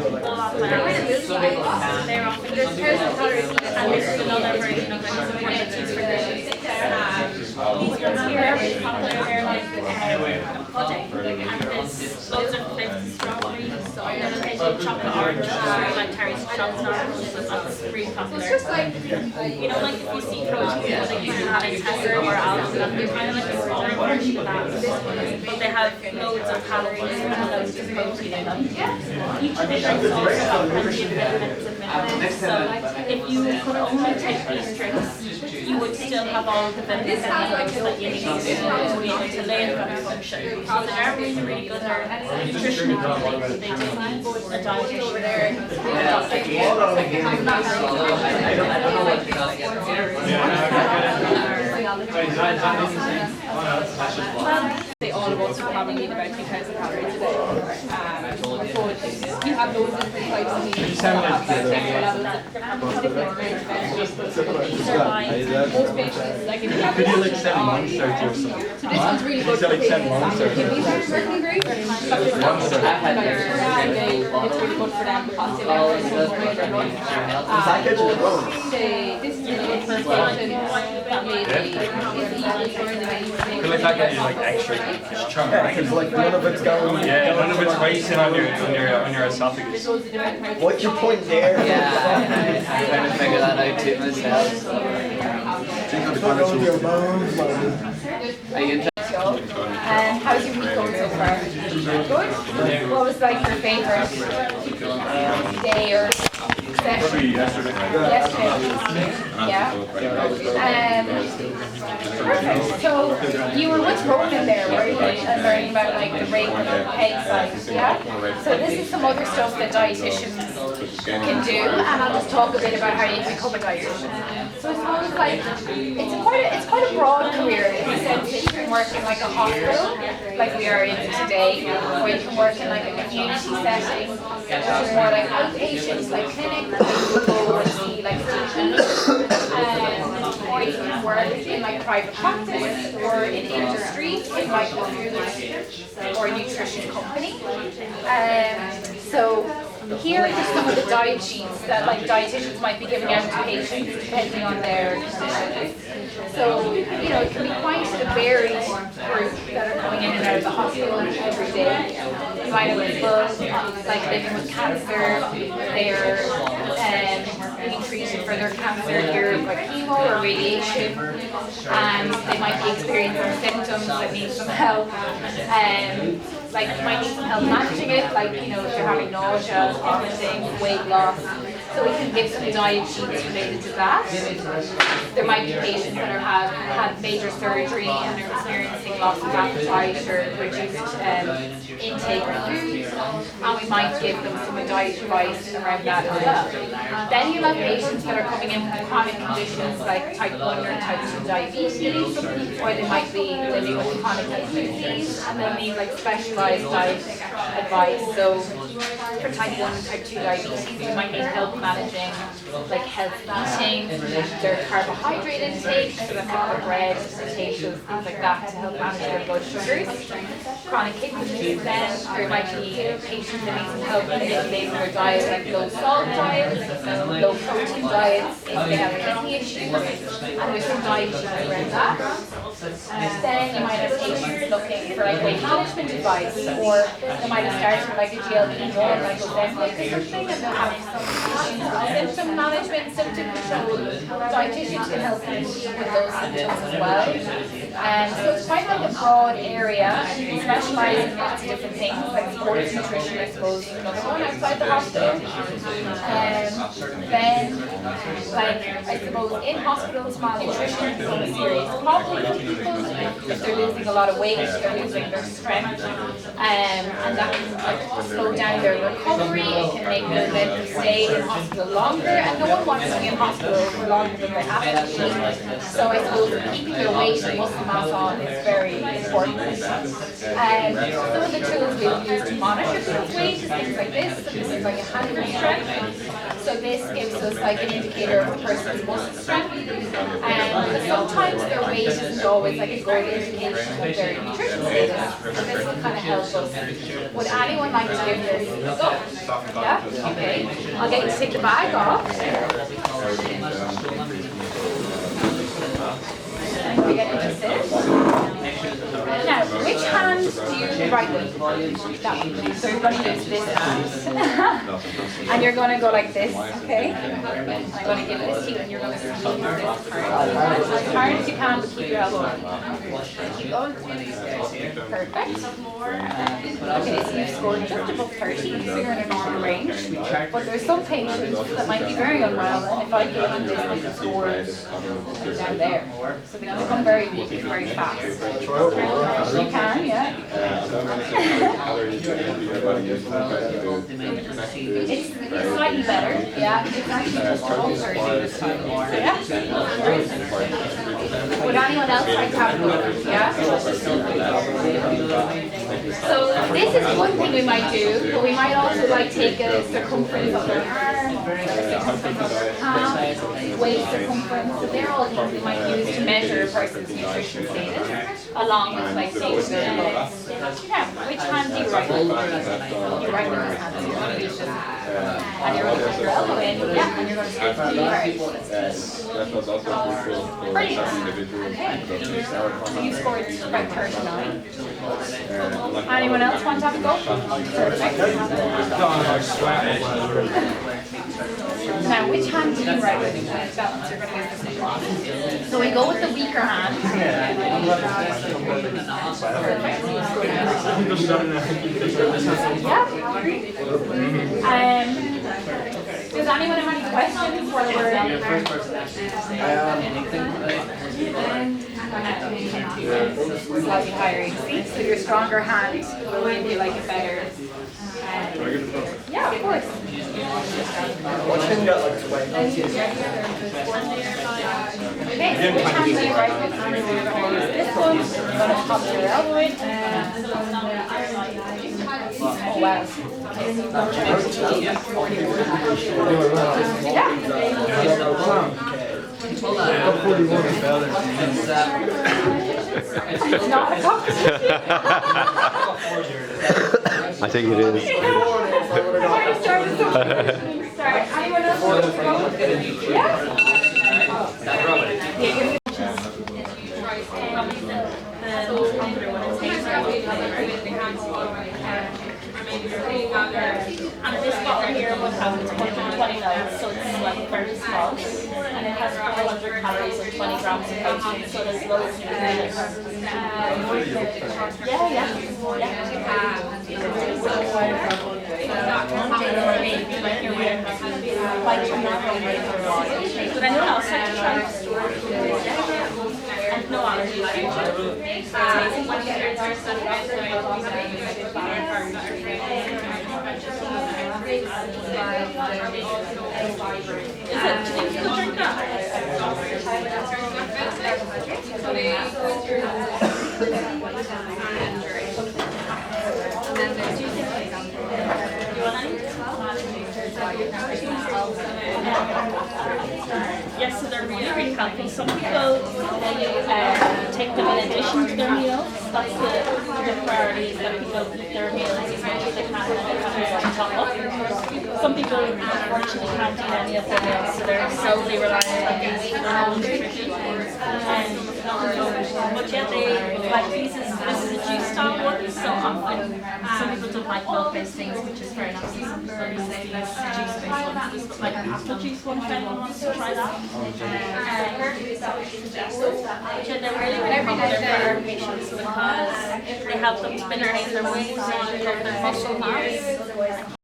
fall off my average. They're often just and this is another version of it. So we get these for these ones here are really popular. They're like pudding, and there's loads of flavors of strawberry, and then they do chocolate orange, like Terry's chocolate orange, so that's really popular. You know, like if you see protein pudding, you can have it Tesco or Aldi, they're kind of like a smaller version of that, but they have loads of calories and loads of protein in them. Each of the drinks also have plenty of vitamins and minerals, so if you could only take these drinks, you would still have all the vitamins and minerals that you need to be able to live and function. So they are really, really good. They're nutritionally complete. They do a diet over there. Say all of us will probably need about 2,000 calories a day. But you have those different types of meals. Most patients, like if you have Could you like send one search or something? so this one's really good for Like send patients one on search. kidney working group. It's really good for them because they learn so much more than us. This is really good for a patient that maybe I feel like that gives you like extra chunk. It's like none of it's going. Yeah, none of it's racing on your esophagus. What's your point there? Yeah, I'm trying to figure that out too myself. It's not going to your bones. Are you how's your week going so far? Good? What was like your favourite day or session? Yesterday. Yeah. Perfect. So you were with Ronan there, were you? And learning about like the rate of egg size, yeah? So this is some other stuff that dietitians can do, and I'll just talk a bit about how you become a dietitian. So I suppose like it's quite a broad career in the sense that you can work in like a hospital, like we are in today, or you can work in like a community setting, which is more like outpatients, like clinic, where you go and see like GPs, or you can work in like private practice or in industry in like a food or nutrition company. So here are just some of the diet sheets that like dietitians might be giving out to patients depending on their conditions. So, you know, it can be quite a varied group that are coming in and out of the hospital every day. You might have people like living with cancer, they're being treated for their cancer here by chemo or radiation, and they might be experiencing symptoms that need some help. Like you might need some help managing it, like you know if you're having nausea, vomiting, weight loss. So we can give some diet sheets related to that. There might be patients that have had major surgery and they're experiencing loss of appetite or reduced intake of food, and we might give them some diet advice around that as well. Then you'll have patients that are coming in with chronic conditions like type 1 or type 2 diabetes, or they might be living with chronic kidney disease and they need like specialized diet advice. So for type 1 and type 2 diabetes, you might need help managing like healthy eating, their carbohydrate intake, so that's like the bread, potatoes, things like that to help manage their blood sugars. Chronic kidney disease, then there might be patients that need some help manipulating their diet, like low salt diets, low protein diets, if they have kidney issues, and there's some diet issues around that. Then you might have patients looking for like weight management advice, or they might have started with like a GLP-1, like Ozempic or something, and they'll have some issues with symptom management, symptom control. Dietitians can help you with those symptoms as well. So it's quite like a broad area, and you can specialise in lots of different things, like sports nutrition, I suppose, you know, going outside the hospital. Then, like, I suppose in hospitals, malnutrition is a serious problem for people. If they're losing a lot of weight, they're losing their strength, and that can like, slow down their recovery. It can make them stay in hospital longer, and no one wants to be in hospital for longer than they have to be. So I suppose keeping their weight and muscle mass on is very important. Some of the tools we've used to monitor people's weight is things like this. So this is like a handle strength. So this gives us like an indicator of a person's muscle strength. But sometimes their weight isn't always like a good indication of their nutritional So this will kind of help us. Would anyone like to give this a go? Yeah? Okay. I'll get you to take the bag off. We get you to sit. Now, which hand do you write with? That one. So you're going to use this hand. And you're going to go like this, okay? I'm going to give this to you and you're going to squeeze this as hard as you can, but keep your elbow in. Keep going. Perfect. Okay, so you've scored just above 30, so you're in a normal range. But there's some patients that might be very unwell, and if I give them this, they can score down there. So they can become very weak very fast. You can, yeah. It's slightly better, yeah. It's actually just above 30. Yeah. Would anyone else like to have a look? Yeah? So this is one thing we might do, but we might also like take a circumference of their arm, waist circumference. So they're all things we might use to measure a person's nutrition status, along with like safety nets. Yeah, which hand do you write with? You write with this hand, so you're going to use just and you're going to put your elbow in, yeah, and you're going to squeeze the hard. Brilliant. Okay. So you scored about 39. Anyone else want to have a go? Perfect. Now, which hand do you write with? Balance, you're going to use this one. So we go with the weaker hand. Yeah. Does anyone have any questions while we're slightly higher AC, so your stronger hand will be like a better. Yeah, of course. What's been got like 20? Okay, so which hand do you write with? We're going to use this one. You're going to pop your elbow in. Oh wow. It's not a competition. I think it is. Sorry, anyone else want to go? Yeah? And this bottle here would have 120 ml, so it's like very small. And it has 400 calories and 20 grams of protein, so there's loads of nutrients. Would anyone else like to try this? And no allergies. Is it? Do you think you could drink that? Yes, so they're really, really healthy. Some people take them in addition to their meals. That's the priority, that people eat their meals as much as they can and they have on top of. Some people unfortunately can't eat any of their meals, so they're solely reliant on these nutrition. But yeah, they like this is a juice style one, so often some people don't like milk-based things, which is fair enough. Some people use these juice-based ones, like an apple juice one, if anyone wants to try that. Yeah, they're really, really popular for our patients because they help them to mineralize their bones and improve their muscle mass.